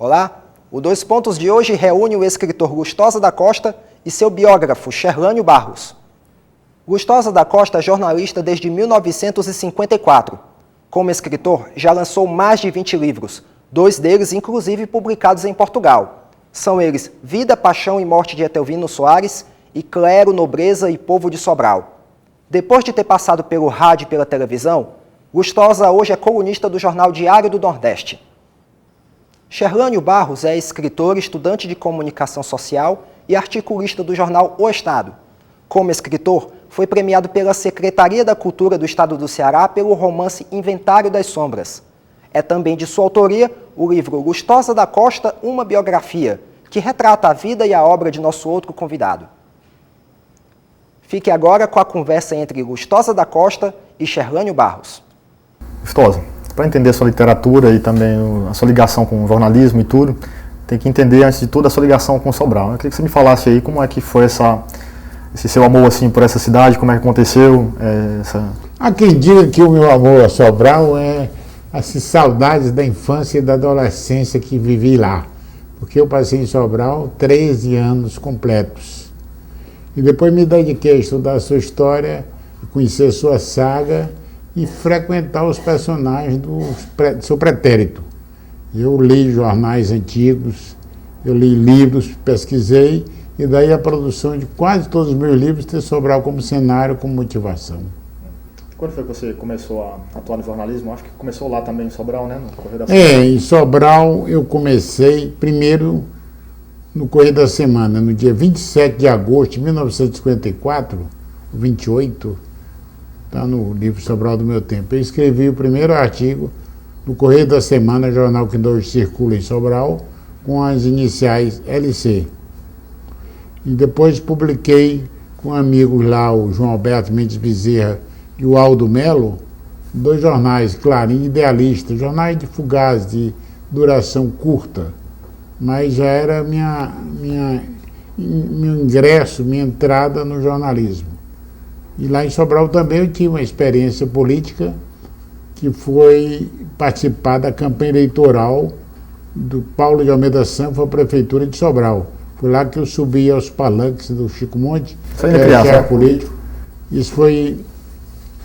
Olá, o Dois Pontos de hoje reúne o escritor Lustosa da Costa e seu biógrafo, Sherlânio Barros. Lustosa da Costa é jornalista desde 1954. Como escritor, já lançou mais de 20 livros, 2 deles inclusive publicados em Portugal. São eles Vida, Paixão e Morte de Etelvino Soares e Clero, Nobreza e Povo de Sobral. Depois de ter passado pelo rádio e pela televisão, Lustosa hoje é colunista do jornal Diário do Nordeste. Sherlânio Barros é escritor, estudante de comunicação social e articulista do jornal O Estado. Como escritor, foi premiado pela Secretaria da Cultura do Estado do Ceará pelo romance Inventário das Sombras. É também de sua autoria o livro Lustosa da Costa, uma biografia, que retrata a vida e a obra de nosso outro convidado. Fique agora com a conversa entre Lustosa da Costa e Sherlânio Barros. Lustosa, para entender a sua literatura e também a sua ligação com o jornalismo e tudo, tem que entender, antes de tudo, a sua ligação com Sobral. Eu queria que você me falasse aí como é que foi esse seu amor assim, por essa cidade, como é que aconteceu. Há quem diga que o meu amor a Sobral é as saudades da infância e da adolescência que vivi lá. Porque eu passei em Sobral 13 anos completos. E depois me dediquei a estudar a sua história, conhecer a sua saga e frequentar os personagens do seu pretérito. Eu li jornais antigos, eu li livros, pesquisei, e daí a produção de quase todos os meus livros ter Sobral como cenário, como motivação. Quando foi que você começou a atuar no jornalismo? Acho que começou lá também em Sobral, né? No Correio da Semana. Em Sobral eu comecei primeiro no Correio da Semana, no dia 27 de agosto de 1954, 28, está no livro Sobral do Meu Tempo. Eu escrevi o primeiro artigo no Correio da Semana, jornal que hoje circula em Sobral, com as iniciais LC. E depois publiquei com amigos lá, o João Alberto Mendes Bezerra e o Aldo Melo, 2 jornais, Clarim e Idealista, jornais de fugaz, de duração curta, mas já era meu ingresso, minha entrada no jornalismo. E lá em Sobral também eu tive uma experiência política, que foi participar da campanha eleitoral do Paulo de Almeida Santos à Prefeitura de Sobral. Foi lá que eu subi aos palanques do Chico Monte, que era político. Isso foi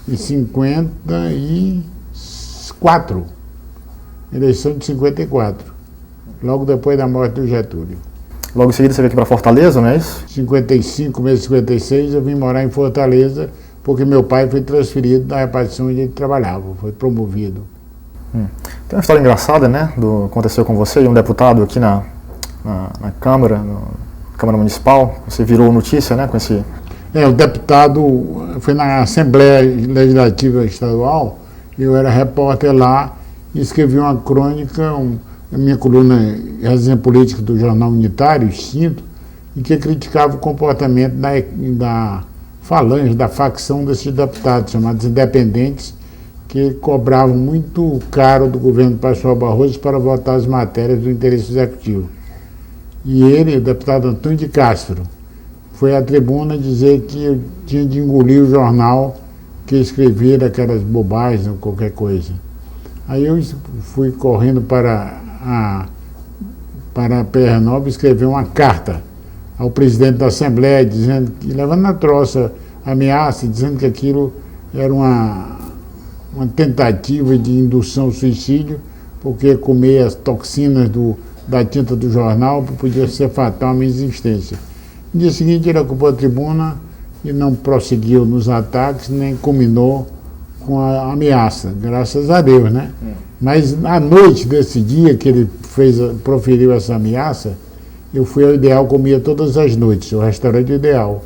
em 54, eleição de 54, logo depois da morte do Getúlio. Logo em seguida você veio aqui para Fortaleza, não é isso? 55, mês de 56, eu vim morar em Fortaleza, porque meu pai foi transferido da repartição onde ele trabalhava, foi promovido. Tem uma história engraçada, né, aconteceu com você e um deputado aqui na Câmara, Câmara Municipal, você virou notícia, né, com esse... O deputado foi na Assembleia Legislativa Estadual, eu era repórter lá e escrevi uma crônica, a minha coluna Resenha Política do Jornal Unitário, Extinto, e que criticava o comportamento da falange, da facção desses deputados, chamados independentes, que cobravam muito caro do governo Pascoal Barroso para votar as matérias do interesse executivo. E ele, o deputado Antônio de Castro, foi à tribuna dizer que eu tinha de engolir o jornal que escrevia daquelas bobagens ou qualquer coisa. Aí eu fui correndo para PR9 escrever uma carta ao presidente da Assembleia, dizendo que, levando na troça ameaça, dizendo que aquilo era uma tentativa de indução ao suicídio, porque comer as toxinas da tinta do jornal podia ser fatal à minha existência. No dia seguinte ele ocupou a tribuna e não prosseguiu nos ataques, nem combinou com a ameaça, graças a Deus, né? Mas à noite desse dia que ele proferiu essa ameaça, eu fui ao Ideal, comia todas as noites, o restaurante Ideal.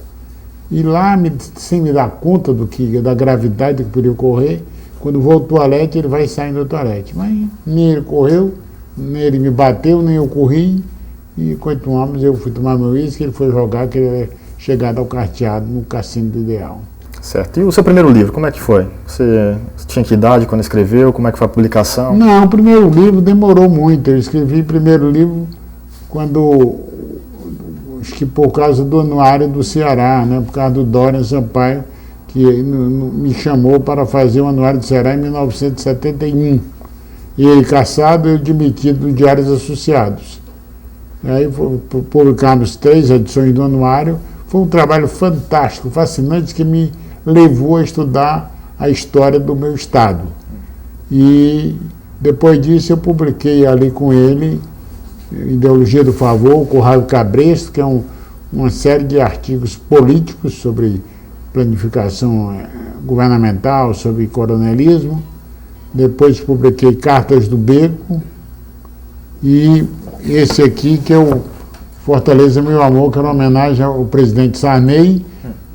E lá, sem me dar conta da gravidade que podia ocorrer, quando vou ao toalete, ele vai saindo do toalete. Mas nem ele correu, nem ele me bateu, nem eu corri. E continuamos, eu fui tomar meu uísque, ele foi jogar, que ele era chegado ao carteado no cassino do Ideal. Certo. E o seu primeiro livro, como é que foi? Você tinha que idade quando escreveu? Como é que foi a publicação? Não, o primeiro livro demorou muito. Eu escrevi o primeiro livro quando, acho que por causa do Anuário do Ceará, né? Por causa do Dorian Sampaio, que me chamou para fazer o Anuário do Ceará em 1971. ele cassado e eu demitido do Diários Associados. Aí publicamos 3 edições do anuário. Foi um trabalho fantástico, fascinante, que me levou a estudar a história do meu estado. E depois disso eu publiquei ali com ele Ideologia do Favor, com o Raio Cabresto, que é uma série de artigos políticos sobre planificação governamental, sobre coronelismo. Depois publiquei Cartas do Beco e esse aqui, que é o Fortaleza Meu Amor, que era uma homenagem ao presidente Sarney,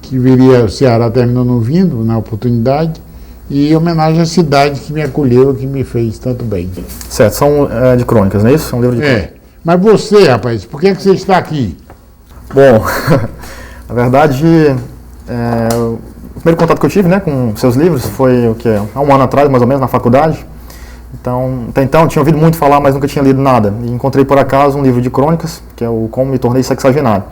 que viria ao Ceará, terminou não vindo na oportunidade, e homenagem à cidade que me acolheu, que me fez tanto bem. Certo, são de crônicas, não é isso? É um livro de crônicas. Mas você, rapaz, por que você está aqui? Bom, na verdade, o primeiro contato que eu tive, né, com seus livros foi o quê? Há um ano atrás, mais ou menos, na faculdade. Então, até então, eu tinha ouvido muito falar, mas nunca tinha lido nada. E encontrei, por acaso, um livro de crônicas, que é o Como Me Tornei Sexagenário.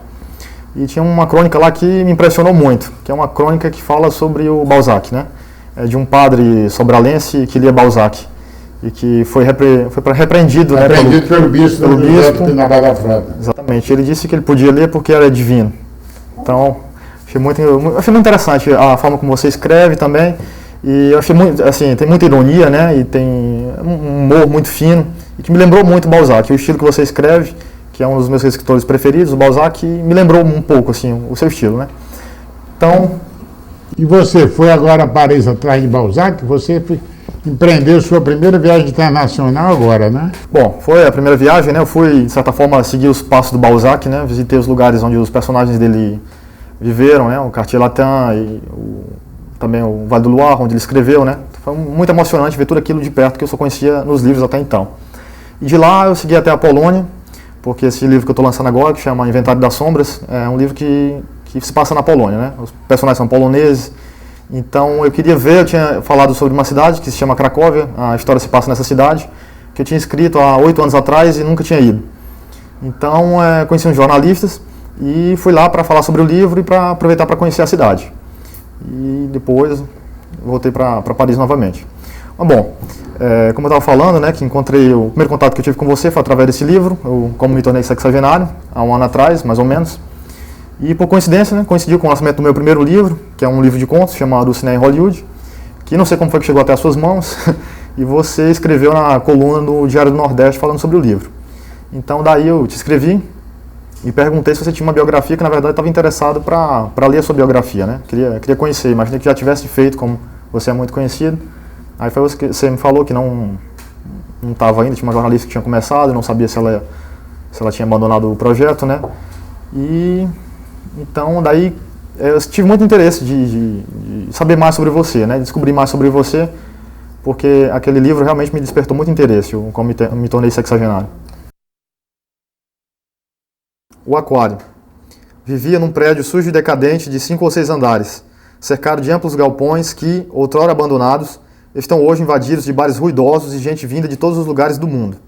E tinha uma crônica lá que me impressionou muito, que é uma crônica que fala sobre o Balzac, né? É de um padre sobralense que lia Balzac. E que foi repreendido, né, pelo bispo na Barra Frota. Exatamente. Ele disse que ele podia ler porque era divino. Então, achei muito interessante a forma como você escreve também. E eu achei muito, assim, tem muita ironia, né? E tem um humor muito fino, e que me lembrou muito o Balzac. O estilo que você escreve, que é um dos meus escritores preferidos, o Balzac, me lembrou um pouco, assim, o seu estilo, né? Então... E você foi agora a Paris atrás de Balzac? Você empreendeu sua primeira viagem internacional agora, né? Bom, foi a primeira viagem, né? Eu fui, de certa forma, seguir os passos do Balzac, né? Visitei os lugares onde os personagens dele viveram, né? O Quartier Latin e também o Vale do Loire, onde ele escreveu, né? Foi muito emocionante ver tudo aquilo de perto que eu só conhecia nos livros até então. E de lá eu segui até a Polônia, porque esse livro que eu estou lançando agora, que chama Inventário das Sombras, é um livro que se passa na Polônia, né? Os personagens são poloneses. Então eu queria ver, eu tinha falado sobre uma cidade que se chama Cracóvia, a história se passa nessa cidade, que eu tinha escrito há 8 anos atrás e nunca tinha ido. Então conheci uns jornalistas e fui lá para falar sobre o livro e para aproveitar para conhecer a cidade. E depois voltei para Paris novamente. Mas bom, como eu estava falando, né, que encontrei, o primeiro contato que eu tive com você foi através desse livro, Como Me Tornei Sexagenário, há um ano atrás, mais ou menos. E por coincidência, né, coincidiu com o lançamento do meu primeiro livro, que é um livro de contos chamado O Cinema em Hollywood, que não sei como foi que chegou até as suas mãos, e você escreveu na coluna do Diário do Nordeste falando sobre o livro. Então daí eu te escrevi e perguntei se você tinha uma biografia, que na verdade estava interessado para ler a sua biografia, né? Queria conhecer, imaginei que já tivesse feito, como você é muito conhecido. Aí foi você me falou que não estava ainda, tinha uma jornalista que tinha começado, não sabia se ela tinha abandonado o projeto, né? E então daí eu tive muito interesse de saber mais sobre você, né? Descobrir mais sobre você, porque aquele livro realmente me despertou muito interesse, Como Me Tornei Sexagenário. O Aquário. Vivia num prédio sujo e decadente de 5 ou 6 andares, cercado de amplos galpões que, outrora abandonados, estão hoje invadidos de bares ruidosos e gente vinda de todos os lugares do mundo.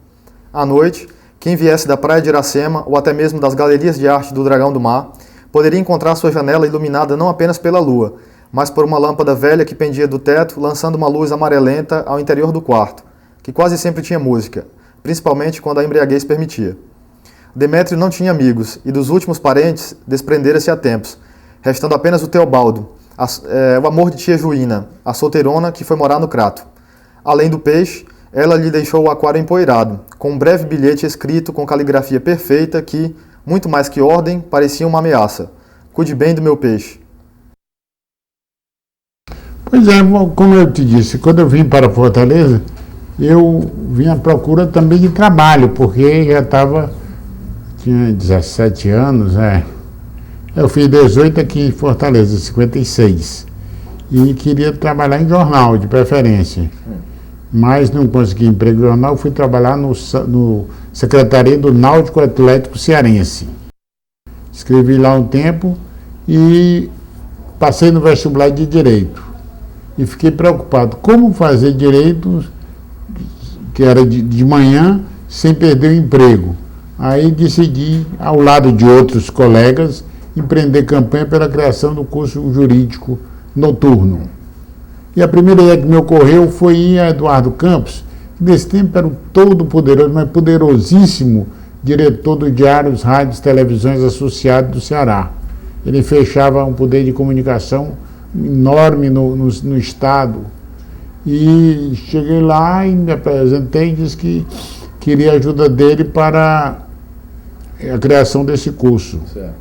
À noite, quem viesse da praia de Iracema ou até mesmo das galerias de arte do Dragão do Mar, poderia encontrar sua janela iluminada não apenas pela lua, mas por uma lâmpada velha que pendia do teto, lançando uma luz amarelenta ao interior do quarto, que quase sempre tinha música, principalmente quando a embriaguez permitia. Demétrio não tinha amigos, e dos últimos parentes desprendera-se há tempos, restando apenas o Teobaldo, o amor de tia Juína, a solteirona que foi morar no Crato. Além do peixe, ela lhe deixou o aquário empoeirado, com um breve bilhete escrito com caligrafia perfeita que, muito mais que ordem, parecia uma ameaça. Cuide bem do meu peixe. Pois é, como eu te disse, quando eu vim para Fortaleza, eu vim à procura também de trabalho, porque já tinha 17 anos, Eu fiz 18 aqui em Fortaleza, 56. E queria trabalhar em jornal, de preferência. Mas não consegui emprego em jornal, fui trabalhar no Secretaria do Náutico Atlético Cearense. Escrevi lá um tempo e passei no vestibular de Direito. E fiquei preocupado, como fazer Direito, que era de manhã, sem perder o emprego. Aí decidi, ao lado de outros colegas, empreender campanha pela criação do curso jurídico noturno. E a primeira ideia que me ocorreu foi ir a Eduardo Campos, Nesse tempo era o todo poderoso, mas poderosíssimo diretor do Diários, Rádios, Televisões Associados do Ceará. Ele fechava um poder de comunicação enorme no Estado. E cheguei lá e me apresentei e disse que queria a ajuda dele para a criação desse curso. Certo.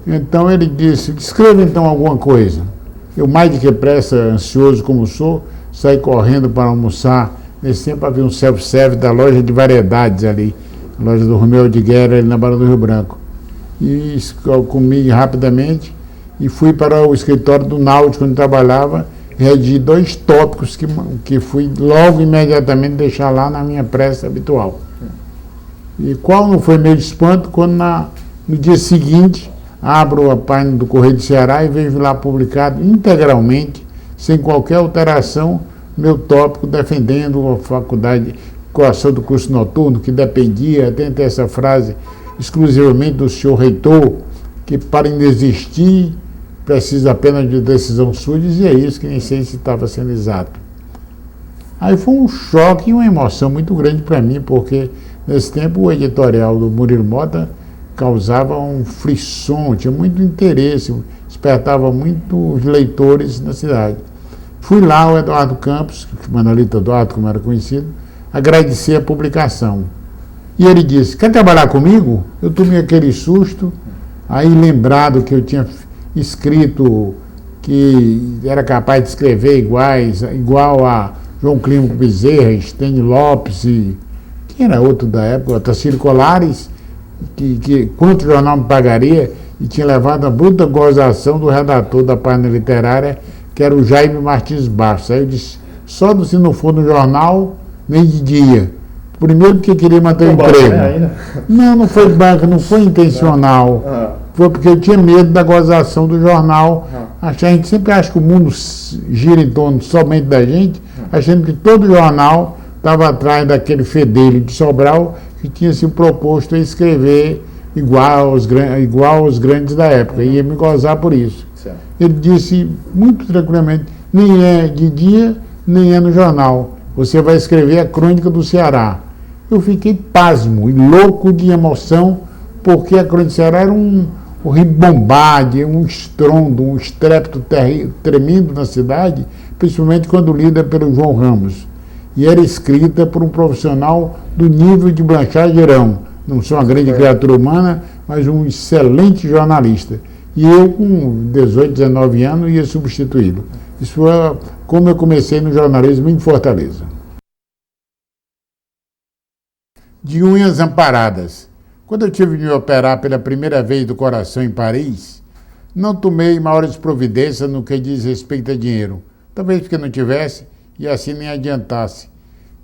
Então ele disse, escreva então alguma coisa. Eu, mais de que pressa, ansioso como sou, saí correndo para almoçar. Nesse tempo havia um self-service da loja de variedades ali, a loja do Romeu de Guerra, ali na Barra do Rio Branco. E eu comi rapidamente e fui para o escritório do Náutico, onde trabalhava, e redigi 2 tópicos que fui logo imediatamente deixar lá na minha pressa habitual. E qual não foi meu espanto quando no dia seguinte abro a página do Correio do Ceará e vejo lá publicado integralmente, sem qualquer alteração, meu tópico defendendo a faculdade, coação do curso noturno, que dependia, até essa frase, exclusivamente do senhor reitor, que para inexistir precisa apenas de decisão sua, dizia isso, que nem sei se estava sendo exato. Aí foi um choque e uma emoção muito grande para mim, porque nesse tempo o editorial do Murilo Mota causava um frisson, tinha muito interesse, despertava muitos leitores na cidade. Fui lá ao Eduardo Campos, Manolito Eduardo, como era conhecido, agradecer a publicação. E ele disse, quer trabalhar comigo? Eu tomei aquele susto, aí lembrado que eu tinha escrito que era capaz de escrever igual a João Clímaco Bezerra, Estênio Lopes e quem era outro da época, Otacílio Colares, que quanto o jornal me pagaria, e tinha levado a bruta gozação do redator da página literária, que era o Jaime Martins Bastos. Aí eu disse, só se não for no jornal, nem de dia. Primeiro porque queria manter o emprego. Não foi banca, não foi intencional. Foi porque eu tinha medo da gozação do jornal. A gente sempre acha que o mundo gira em torno somente da gente, achando que todo jornal estava atrás daquele fedelho de Sobral que tinha se proposto a escrever igual aos grandes da época. E ia me gozar por isso. Certo. Ele disse muito tranquilamente, nem é de dia, nem é no jornal. Você vai escrever a Crônica do Ceará. Eu fiquei pasmo e louco de emoção, porque a Crônica do Ceará era um ribombade, um estrondo, um estrépito tremendo na cidade, principalmente quando lida pelo João Ramos. E era escrita por um profissional do nível de Blanchard Girão. Não sou uma grande criatura humana, mas um excelente jornalista. E eu, com 18, 19 anos, ia substituí-lo. Isso foi como eu comecei no jornalismo em Fortaleza. De unhas amparadas. Quando eu tive de me operar pela primeira vez do coração em Paris, não tomei maiores providências no que diz respeito a dinheiro. Talvez porque não tivesse e assim nem adiantasse.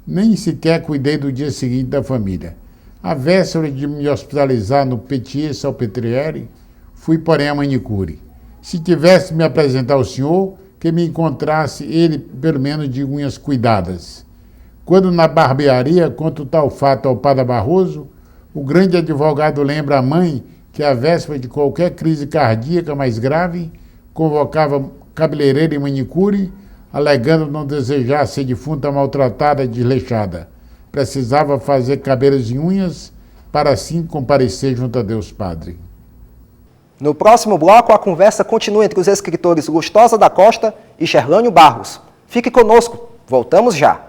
Nem sequer cuidei do dia seguinte da família. À véspera de me hospitalizar no Petit-Salpêtrière, fui, porém, a manicure. Se tivesse me apresentar ao senhor, que me encontrasse ele, pelo menos, de unhas cuidadas. Quando na barbearia conta o tal fato ao padre Barroso, o grande advogado lembra a mãe que, à véspera de qualquer crise cardíaca mais grave, convocava cabeleireiro e manicure, alegando não desejar ser defunta maltratada e desleixada. Precisava fazer cabelos e unhas para assim comparecer junto a Deus Padre. No próximo bloco, a conversa continua entre os escritores Lustosa da Costa e Sherlânio Barros. Fique conosco, voltamos já.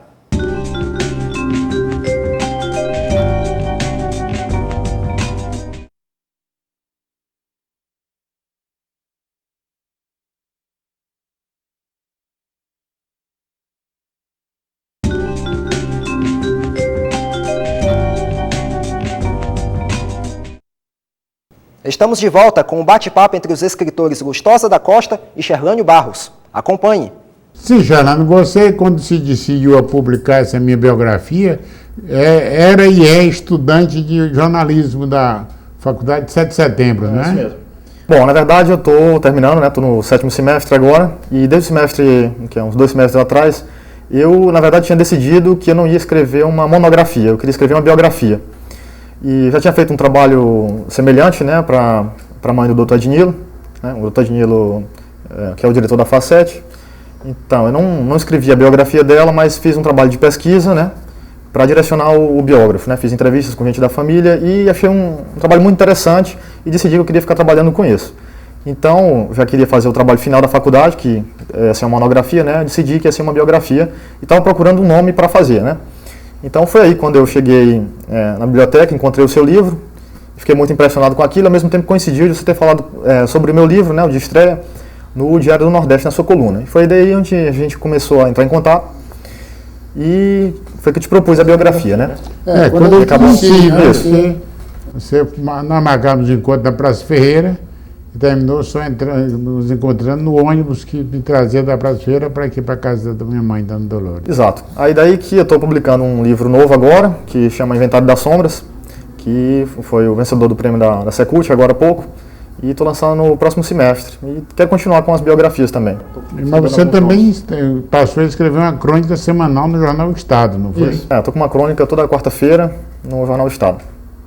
Estamos de volta com um bate-papo entre os escritores Lustosa da Costa e Sherlânio Barros. Acompanhe. Sim, Sherlânio, você, quando se decidiu a publicar essa minha biografia, era e é estudante de jornalismo da Faculdade de 7 de Setembro, né? Isso mesmo. Bom, na verdade eu estou terminando, estou no 7º semestre agora, e desde o semestre, que é uns 2 semestres atrás, eu, na verdade, tinha decidido que eu não ia escrever uma monografia, eu queria escrever uma biografia. E já tinha feito um trabalho semelhante, para a mãe do Dr. Ednilo, o Dr. Ednilo, que é o diretor da Facete, Então, eu não escrevi a biografia dela, mas fiz um trabalho de pesquisa, né, para direcionar o biógrafo, né, fiz entrevistas com gente da família e achei um trabalho muito interessante e decidi que eu queria ficar trabalhando com isso. Então, já queria fazer o trabalho final da faculdade, que ia ser uma monografia, né, decidi que ia ser uma biografia e estava procurando um nome para fazer, né. Então foi aí quando eu cheguei na biblioteca, encontrei o seu livro, fiquei muito impressionado com aquilo, ao mesmo tempo coincidiu de você ter falado sobre o meu livro, né, o de estreia, no Diário do Nordeste, na sua coluna. E foi daí onde a gente começou a entrar em contato e foi que eu te propus a biografia, né? Quando eu acabou você nós marcamos o encontro na Praça Ferreira e terminou só nos encontrando no ônibus que me trazia da Praça Ferreira para aqui, para a casa da minha mãe, Dona Dolores. Exato. Aí daí que eu estou publicando um livro novo agora, que chama Inventário das Sombras, que foi o vencedor do prêmio da Secult agora há pouco, e estou lançando no próximo semestre. E quero continuar com as biografias também. Mas você também passou a escrever uma crônica semanal no Jornal Estado, não foi? Estou com uma crônica toda quarta-feira no Jornal Estado.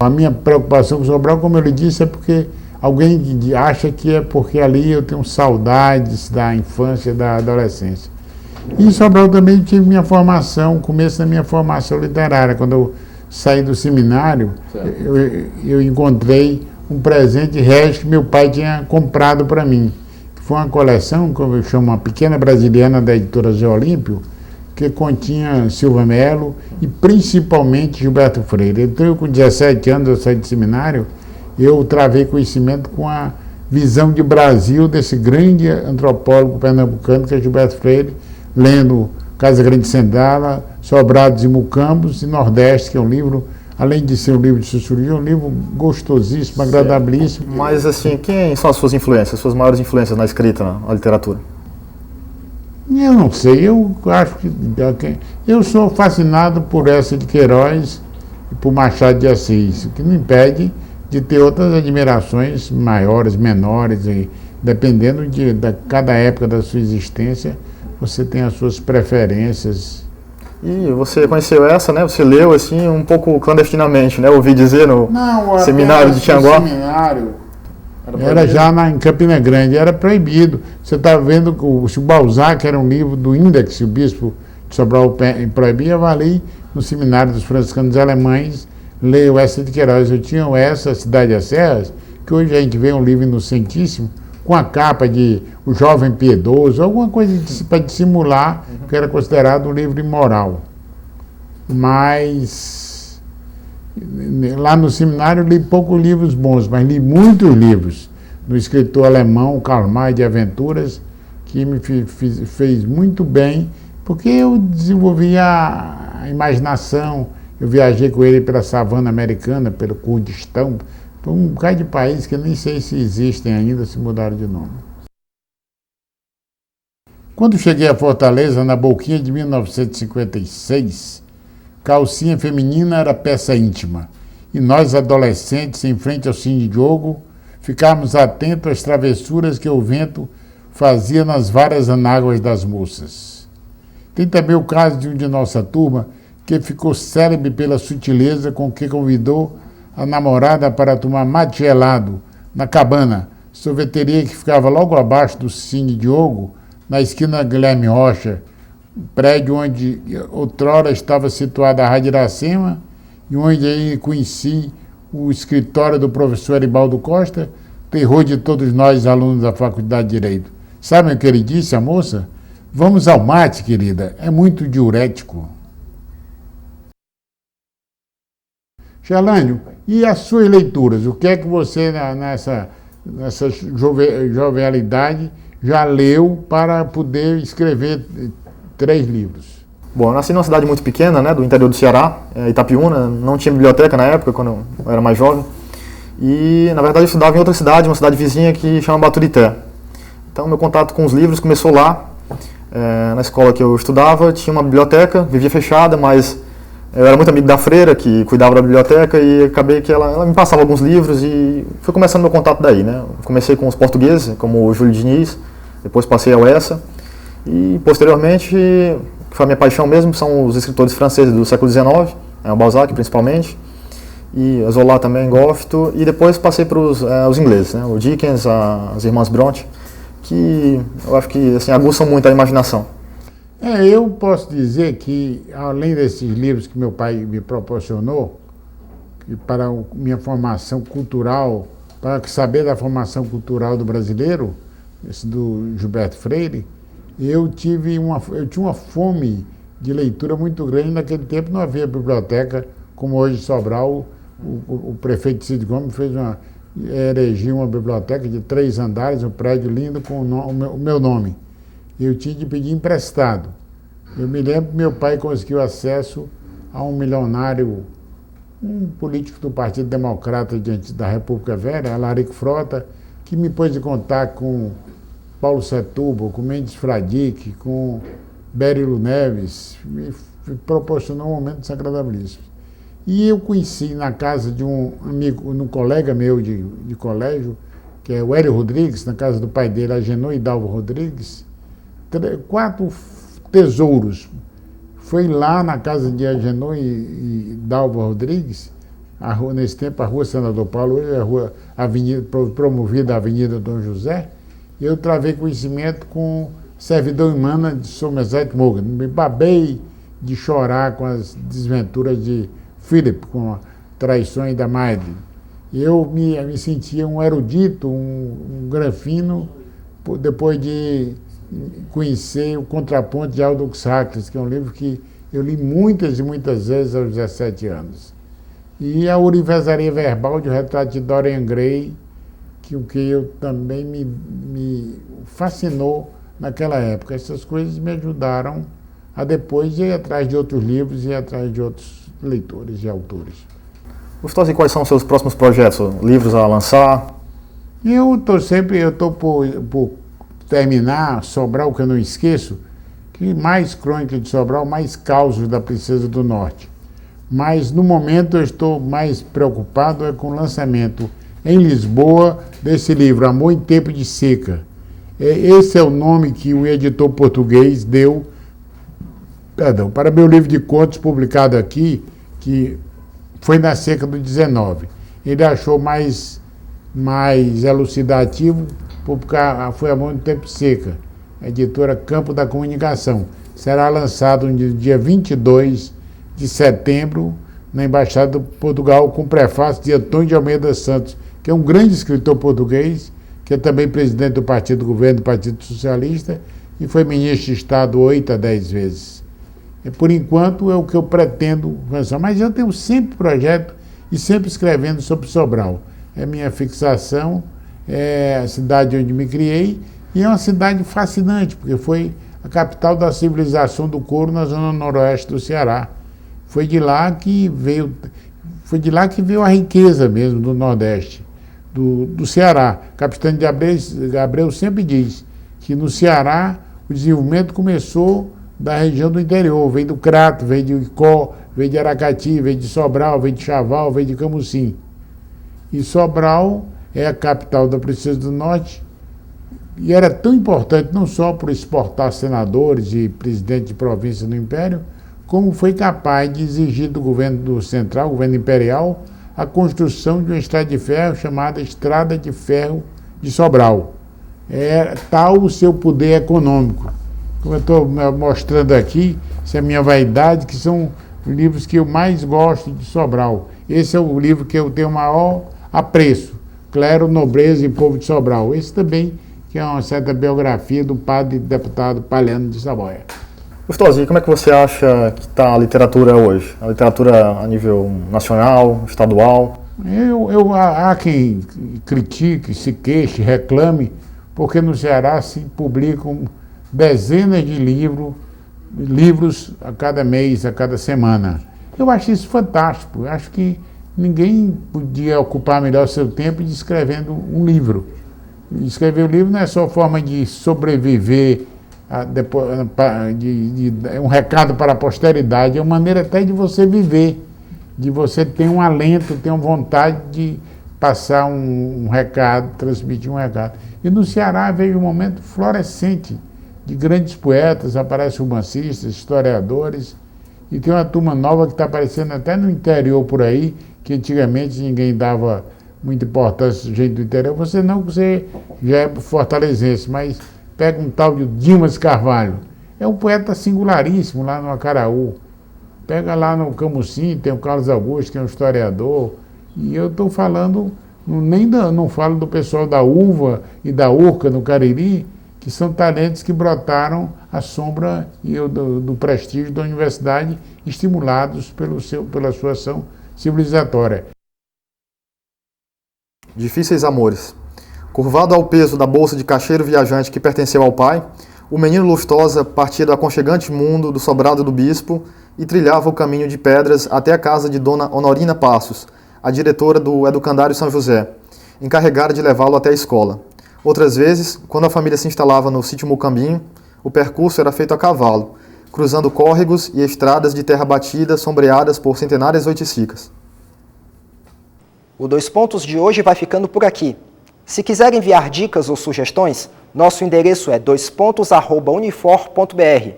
A minha preocupação com Sobral, como eu lhe disse, é porque alguém acha que é porque ali eu tenho saudades da infância, da adolescência. E em Sobral também tive minha formação, começo da minha formação literária. Quando eu saí do seminário, eu encontrei um presente régio que meu pai tinha comprado para mim. Foi uma coleção, como eu chamo, uma pequena brasiliana da editora Zé Olímpio, que continha Silva Melo e principalmente Gilberto Freire. Então eu com 17 anos, eu saí do seminário, eu travei conhecimento com a visão de Brasil desse grande antropólogo pernambucano que é Gilberto Freire, lendo Casa Grande Sendala, Sobrados e Mucambos e Nordeste, que é um livro, além de ser um livro de sociologia, é um livro gostosíssimo, agradabilíssimo. Mas assim, quem são as suas influências, as suas maiores influências na escrita, na literatura? Eu não sei, eu acho que eu sou fascinado por essa de Queiroz e por Machado de Assis, o que não impede de ter outras admirações maiores, menores, e dependendo de cada época da sua existência, você tem as suas preferências. E você conheceu essa, né? Você leu assim um pouco clandestinamente, né? Ouvi dizer no seminário de Tianguá. Seminário era já em Campina Grande, era proibido. Você está vendo que o Balzac era um livro do Index, o bispo de Sobral proibia, eu ali no seminário dos franciscanos alemães, leio essa de Queiroz. Eu tinha essa, Cidade das Serras, que hoje a gente vê um livro inocentíssimo, com a capa de O Jovem Piedoso, alguma coisa para dissimular que era considerado um livro imoral. Mas lá no seminário li poucos livros bons, mas li muitos livros do escritor alemão Karl May de Aventuras, que me fez muito bem, porque eu desenvolvi a imaginação, eu viajei com ele pela savana americana, pelo Kurdistão, por um bocado de país que eu nem sei se existem ainda, se mudaram de nome. Quando cheguei a Fortaleza, na Boquinha de 1956, calcinha feminina era peça íntima, e nós, adolescentes, em frente ao Cine Diogo, ficávamos atentos às travessuras que o vento fazia nas várias anáguas das moças. Tem também o caso de um de nossa turma que ficou célebre pela sutileza com que convidou a namorada para tomar mate gelado na Cabana, sorveteria que ficava logo abaixo do Cine Diogo, na esquina Guilherme Rocha, prédio onde outrora estava situada a Rádio Iracema e onde aí conheci o escritório do professor Eribaldo Costa, terror de todos nós, alunos da Faculdade de Direito. Sabem o que ele disse, a moça? Vamos ao mate, querida, é muito diurético. Gerlânio, e as suas leituras? O que é que você, nessa jovialidade, já leu para poder escrever 3 livros? Bom, eu nasci numa cidade muito pequena, né, do interior do Ceará, Itapiúna, não tinha biblioteca na época, quando eu era mais jovem. E, na verdade, eu estudava em outra cidade, uma cidade vizinha que chama Baturité. Então, meu contato com os livros começou lá. Na escola que eu estudava, tinha uma biblioteca, vivia fechada, mas eu era muito amigo da freira, que cuidava da biblioteca, e acabei que ela me passava alguns livros e foi começando meu contato daí, né. Comecei com os portugueses, como o Júlio Diniz, depois passei ao Essa, e, posteriormente, que foi a minha paixão mesmo, são os escritores franceses do século XIX, o Balzac principalmente, e Zola também gosto, e depois passei para os ingleses, né, o Dickens, as irmãs Bronte, que eu acho que assim, aguçam muito a imaginação. Eu posso dizer que, além desses livros que meu pai me proporcionou, que para minha formação cultural, para saber da formação cultural do brasileiro, esse do Gilberto Freire, eu tinha uma fome de leitura muito grande. Naquele tempo não havia biblioteca, como hoje em Sobral, o prefeito Cid Gomes erigiu uma biblioteca de 3 andares, um prédio lindo com o meu nome. Eu tinha de pedir emprestado. Eu me lembro que meu pai conseguiu acesso a um milionário, um político do Partido Democrata da República Velha, Alarico Frota, que me pôs em contato com Paulo Setúbal, com Mendes Fradique, com Bérilo Neves, me proporcionou momentos agradabilíssimos. E eu conheci na casa de um amigo, um colega meu de colégio, que é o Hélio Rodrigues, na casa do pai dele, Agenor e Dalvo Rodrigues, 4 tesouros. Foi lá na casa de Agenor e Dalvo Rodrigues, nesse tempo a Rua Senador Paulo, hoje é a avenida, promovida a Avenida Dom José, e eu travei conhecimento com servidor humana de Somerset Maugham. Me babei de chorar com as desventuras de Philip, com a traições da Maide. Eu me sentia um erudito, um granfino, depois de conhecer o Contraponto de Aldous Huxley, que é um livro que eu li muitas e muitas vezes aos 17 anos. E a Universaria Verbal de Retrato de Dorian Gray, que eu também me fascinou naquela época. Essas coisas me ajudaram a depois ir atrás de outros livros e atrás de outros leitores e autores. Lustosa, e quais são os seus próximos projetos? Livros a lançar? Eu estou por terminar Sobral, que eu não esqueço, que mais Crônica de Sobral, mais Causos da Princesa do Norte. Mas no momento eu estou mais preocupado com o lançamento em Lisboa desse livro, Amor em Tempo de Seca. Esse é o nome que o editor português deu para meu livro de contos publicado aqui, que foi na seca do 19. Ele achou mais elucidativo, porque foi Amor em Tempo de Seca, editora Campo da Comunicação. Será lançado no dia 22 de setembro na Embaixada de Portugal, com prefácio de Antônio de Almeida Santos, que é um grande escritor português, que é também presidente do Partido do Governo do Partido Socialista e foi ministro de Estado 8 a 10 vezes. Por enquanto é o que eu pretendo lançar, mas eu tenho sempre projeto e sempre escrevendo sobre Sobral. É minha fixação, é a cidade onde me criei e é uma cidade fascinante, porque foi a capital da civilização do couro na zona noroeste do Ceará. Foi de lá que veio a riqueza mesmo do Nordeste, do Ceará. Capitão de Abreu sempre diz que no Ceará o desenvolvimento começou da região do interior, veio do Crato, veio de Icó, veio de Aracati, veio de Sobral, veio de Chaval, veio de Camusim. E Sobral é a capital da Princesa do Norte e era tão importante não só por exportar senadores e presidentes de província no Império, como foi capaz de exigir do governo central, governo imperial, a construção de uma estrada de ferro chamada Estrada de Ferro de Sobral. É tal o seu poder econômico. Como eu estou mostrando aqui, isso é a minha vaidade, que são livros que eu mais gosto de Sobral. Esse é o livro que eu tenho maior apreço, Clero, Nobreza e Povo de Sobral. Esse também, que é uma certa biografia do padre deputado Palhano de Saboia. Lustosa, e como é que você acha que está a literatura hoje? A literatura a nível nacional, estadual? Há quem critique, se queixe, reclame, porque no Ceará se publicam dezenas de livros a cada mês, a cada semana. Eu acho isso fantástico. Eu acho que ninguém podia ocupar melhor seu tempo de escrevendo um livro. Escrever um livro não é só forma de sobreviver, é um recado para a posteridade, é uma maneira até de você viver, de você ter um alento, ter uma vontade de passar um recado, transmitir um recado. E no Ceará veio um momento florescente de grandes poetas, aparecem romancistas, historiadores, e tem uma turma nova que está aparecendo até no interior por aí, que antigamente ninguém dava muita importância, gente do interior. Você não, você já é fortalezense, mas pega um tal de Dimas Carvalho. É um poeta singularíssimo lá no Acaraú. Pega lá no Camusim, tem o Carlos Augusto, que é um historiador. E eu estou falando, não falo do pessoal da Uva e da Urca no Cariri, que são talentos que brotaram à sombra do prestígio da universidade, estimulados pela sua ação civilizatória. Difíceis amores. Curvado ao peso da bolsa de caixeiro viajante que pertenceu ao pai, o menino Lustosa partia do aconchegante mundo do sobrado do bispo e trilhava o caminho de pedras até a casa de Dona Honorina Passos, a diretora do Educandário São José, encarregada de levá-lo até a escola. Outras vezes, quando a família se instalava no sítio Mucambinho, o percurso era feito a cavalo, cruzando córregos e estradas de terra batida sombreadas por centenárias oiticicas. O Dois Pontos de hoje vai ficando por aqui. Se quiser enviar dicas ou sugestões, nosso endereço é doispontos@unifor.br.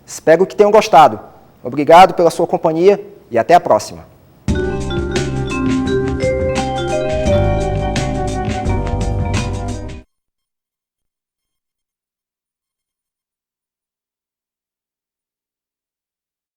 Espero que tenham gostado. Obrigado pela sua companhia e até a próxima.